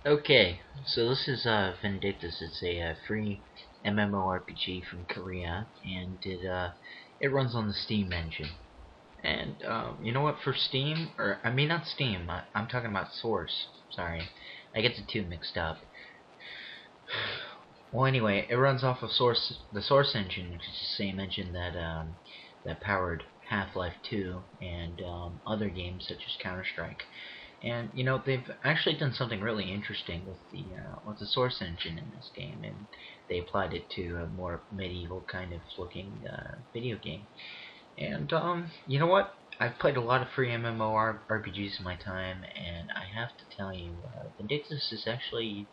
Okay, so this is Vindictus. It's a free MMORPG from Korea, and it runs on the Steam engine. And you know what? For Steam, or I mean not Steam, I'm talking about Source. Sorry, I get the two mixed up. Well, anyway, it runs off of the Source engine, which is the same engine that powered Half-Life 2 and other games such as Counter-Strike. And you know they've actually done something really interesting with the Source engine in this game, and they applied it to a more medieval kind of looking video game. And you know what? I've played a lot of free MMORPGs in my time, and I have to tell you, Vindictus is actually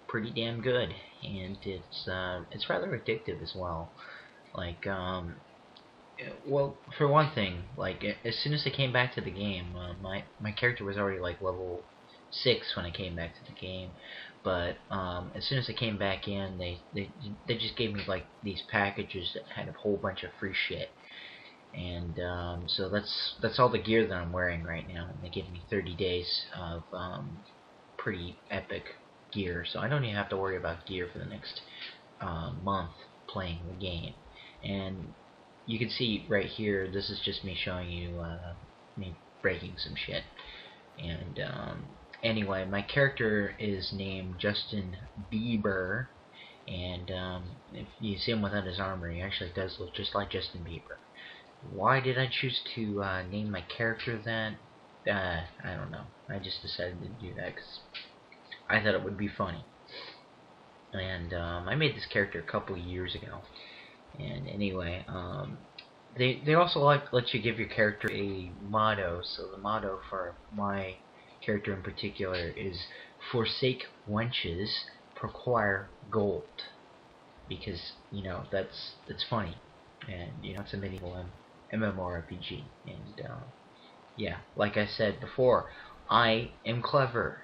pretty damn good, and it's rather addictive as well. Like well, for one thing, like as soon as I came back to the game, my character was already like level 6 when I came back to the game. But as soon as I came back in, they just gave me like these packages that had a whole bunch of free shit, and so that's all the gear that I'm wearing right now. And they give me 30 days of pretty epic gear, so I don't even have to worry about gear for the next month playing the game. And you can see right here, this is just me showing you me breaking some shit. And anyway, my character is named Justin Bieber, and if you see him without his armor, he actually does look just like Justin Bieber. Why did I choose to name my character that? I don't know. I just decided to do that because I thought it would be funny. And I made this character a couple years ago. And anyway, they also let you give your character a motto. So the motto for my character in particular is "Forsake wenches, procure gold," because you know that's funny, and you know it's a medieval MMORPG, and yeah, like I said before, I am clever.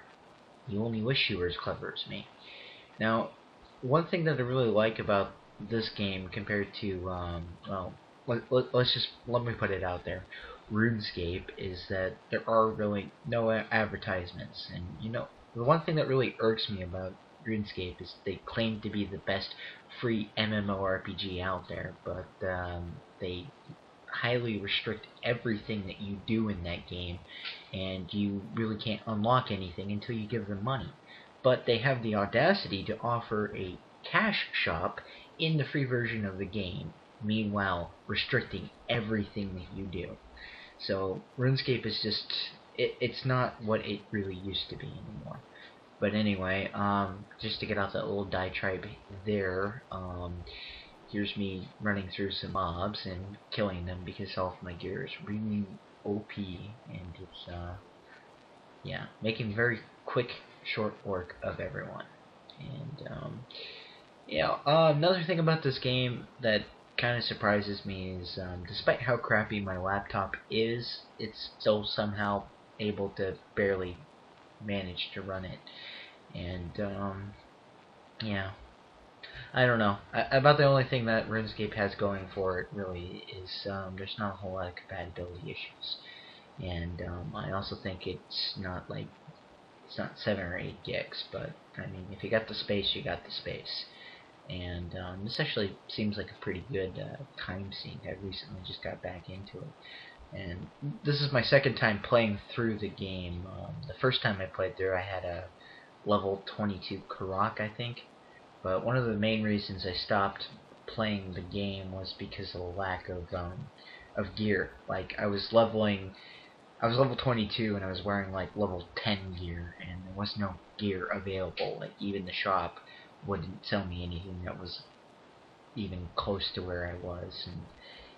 You only wish you were as clever as me. Now, one thing that I really like about this game compared to, well, let me put it out there. RuneScape is that there are really no advertisements, and you know the one thing that really irks me about RuneScape is they claim to be the best free MMORPG out there, but they highly restrict everything that you do in that game, and you really can't unlock anything until you give them money. But they have the audacity to offer a cash shop in the free version of the game, meanwhile restricting everything that you do. So RuneScape is just it's not what it really used to be anymore. But anyway, just to get off that little diatribe there, here's me running through some mobs and killing them because all of my gear is really OP, and it's yeah, making very quick, short work of everyone. And yeah, another thing about this game that kind of surprises me is, despite how crappy my laptop is, it's still somehow able to barely manage to run it. And yeah, I don't know. About the only thing that RuneScape has going for it really is there's not a whole lot of compatibility issues, and I also think it's not 7 or 8 gigs, but I mean if you got the space, you got the space. And this actually seems like a pretty good time sink. I recently just got back into it, and this is my second time playing through the game. The first time I played through, I had a level 22 Karak, I think. But one of the main reasons I stopped playing the game was because of the lack of gear. Like I was level 22 and I was wearing like level 10 gear, and there was no gear available. Like even the shop wouldn't sell me anything that was even close to where I was, and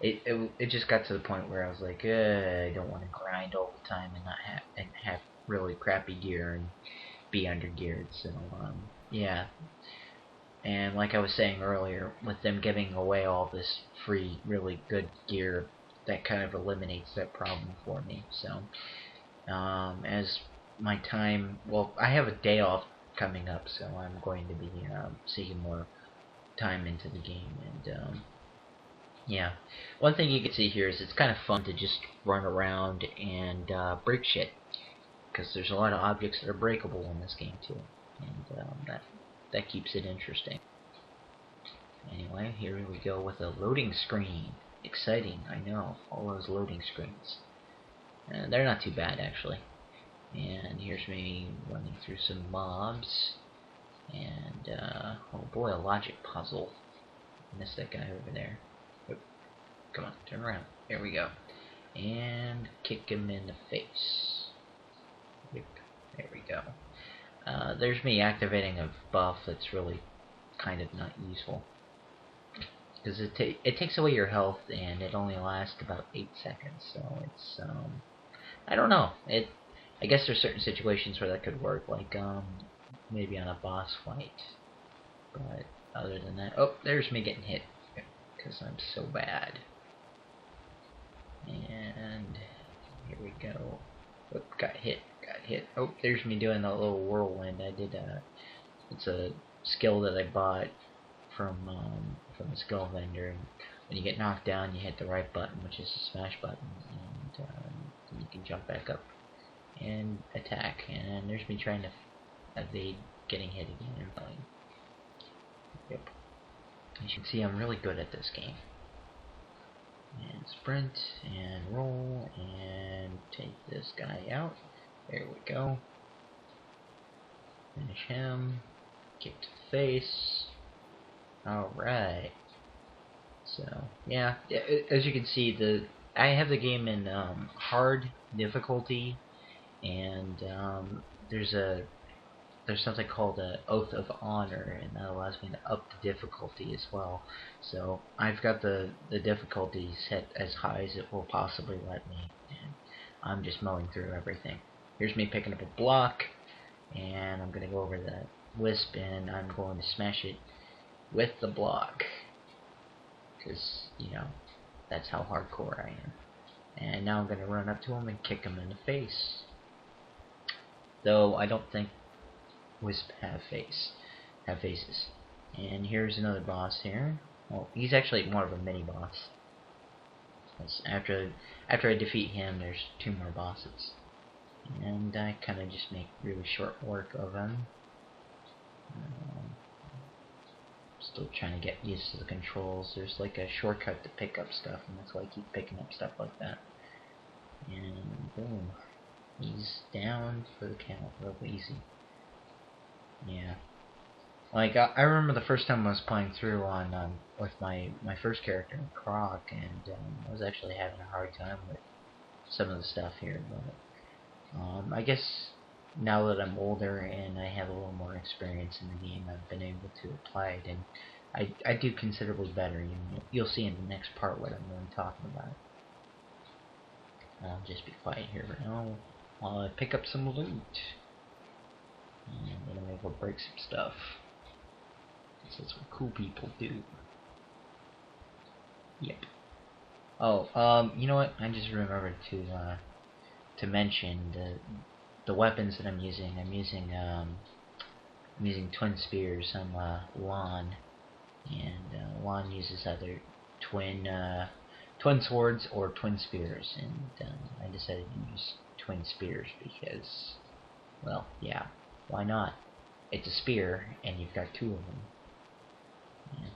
it just got to the point where I was like, I don't want to grind all the time and not have really crappy gear and be under geared. So yeah, and like I was saying earlier, with them giving away all this free, really good gear, that kind of eliminates that problem for me. So, as my time, well, I have a day off coming up, so I'm going to be seeking more time into the game. And yeah, one thing you can see here is it's kind of fun to just run around and break shit, because there's a lot of objects that are breakable in this game too. and that keeps it interesting. Anyway, here we go with a loading screen. Exciting, I know, all those loading screens. They're not too bad, actually. And here's me running through some mobs. And, oh boy, a logic puzzle. Missed that guy over there. Oop. Come on, turn around. There we go. And kick him in the face. Yep, there we go. There's me activating a buff that's really kind of not useful. Because it takes away your health, and it only lasts about 8 seconds, so it's, I don't know. I guess there's certain situations where that could work, like, maybe on a boss fight. But other than that, oh, there's me getting hit, because I'm so bad. And here we go. Oh, got hit. Oh, there's me doing a little whirlwind. It's a skill that I bought from the skill vendor. And when you get knocked down, you hit the right button, which is the smash button, and you can jump back up and attack. And there's me trying to evade getting hit again and falling. Yep. As you can see, I'm really good at this game. And sprint and roll and take this guy out. There we go. Finish him. Kick to the face. Alright. So, yeah, as you can see, I have the game in hard difficulty, and there's something called an Oath of Honor, and that allows me to up the difficulty as well. So I've got the difficulty set as high as it will possibly let me, and I'm just mowing through everything. Here's me picking up a block, and I'm going to go over the wisp, and I'm going to smash it with the block, because, you know, that's how hardcore I am. And now I'm going to run up to him and kick him in the face. Though I don't think wisp have faces. And here's another boss here. Well, he's actually more of a mini boss. After I defeat him, there's 2 more bosses. And I kind of just make really short work of them. Still trying to get used to the controls. There's like a shortcut to pick up stuff, and that's why I keep picking up stuff like that. And boom. He's down for the count real easy. Yeah. Like, I remember the first time I was playing through on with my first character, Croc, and I was actually having a hard time with some of the stuff here, but I guess now that I'm older and I have a little more experience in the game, I've been able to apply it, and I do considerably better. You'll see in the next part what I'm really talking about. I'll just be quiet here for now while I pick up some loot. And then I'm gonna go break some stuff. That's what cool people do. Yep. Oh, you know what? I just remembered to mention the weapons that I'm using. I'm using twin spears on Lon, and Lon uses either twin swords or twin spears, and I decided to use twin spears because, well, yeah, why not? It's a spear, and you've got 2 of them. Yeah.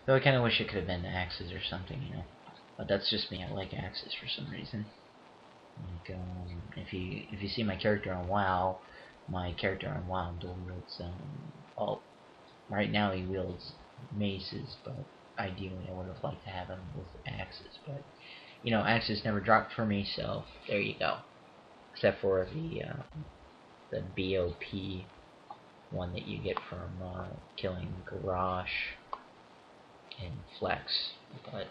Though I kind of wish it could have been axes or something, you know. But that's just me. I like axes for some reason. Like, if you see my character on WoW, dual wields. Well, right now he wields maces, but ideally I would have liked to have him with axes. But you know, axes never dropped for me, so there you go. Except for the BOP one that you get from killing Garrosh and Flex. But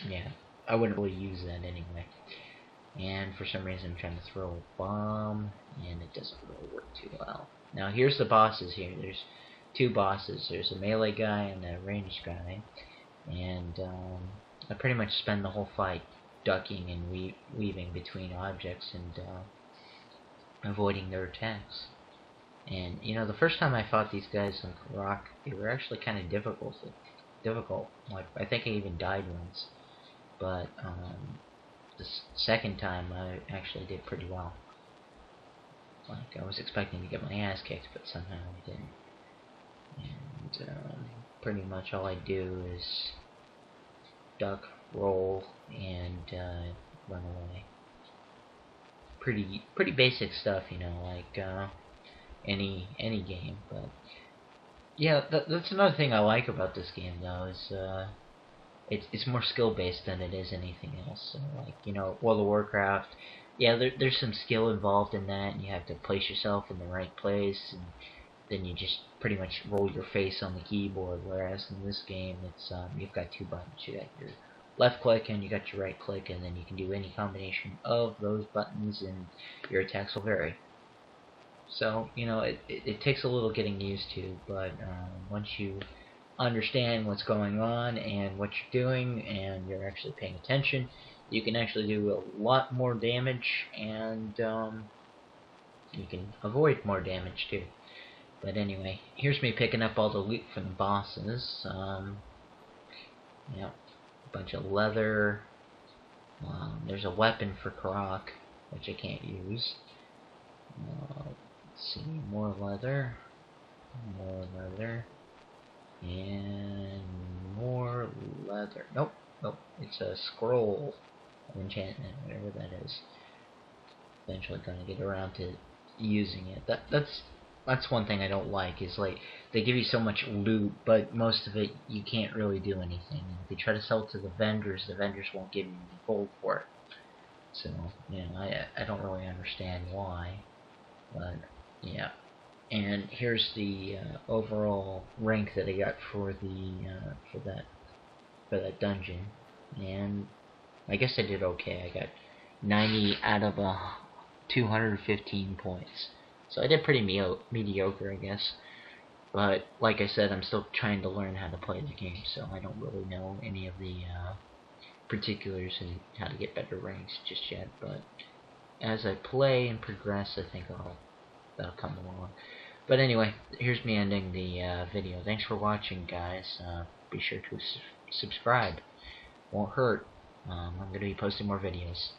yeah, I wouldn't really use that anyway. And for some reason I'm trying to throw a bomb, and it doesn't really work too well. Now here's the bosses here. There's 2 bosses. There's a melee guy and a ranged guy. And I pretty much spend the whole fight ducking and weaving between objects and avoiding their attacks. And you know, the first time I fought these guys on Rock, they were actually kind of difficult. Like, I think I even died once. But the second time I actually did pretty well. Like, I was expecting to get my ass kicked, but somehow I didn't. And pretty much all I do is duck, roll, and run away. Pretty basic stuff, you know, like any game. But yeah, that's another thing I like about this game, though, is it's more skill based than it is anything else. So, like, you know, World of Warcraft, yeah, there's some skill involved in that, and you have to place yourself in the right place, and then you just pretty much roll your face on the keyboard. Whereas in this game, it's you've got two buttons. You got your left click and you got your right click, and then you can do any combination of those buttons, and your attacks will vary. So, you know, it takes a little getting used to, but once you understand what's going on and what you're doing, and you're actually paying attention, you can actually do a lot more damage, and you can avoid more damage too. But anyway, here's me picking up all the loot from the bosses. Yeah, a bunch of leather. There's a weapon for Karak, which I can't use. Let's see, more leather, and more leather. Nope, it's a scroll of enchantment, whatever that is. Eventually gonna get around to using it. That's one thing I don't like, is like they give you so much loot, but most of it you can't really do anything. And if you try to sell it to the vendors won't give you any gold for it. So, you know, I don't really understand why, but yeah. And here's the overall rank that I got for the for that dungeon, and I guess I did okay. I got 90 out of 215 points, so I did pretty mediocre, I guess. But like I said, I'm still trying to learn how to play the game, so I don't really know any of the particulars and how to get better ranks just yet. But as I play and progress, I think that'll come along. But anyway, here's me ending the video. Thanks for watching, guys. Be sure to subscribe. Won't hurt. I'm going to be posting more videos.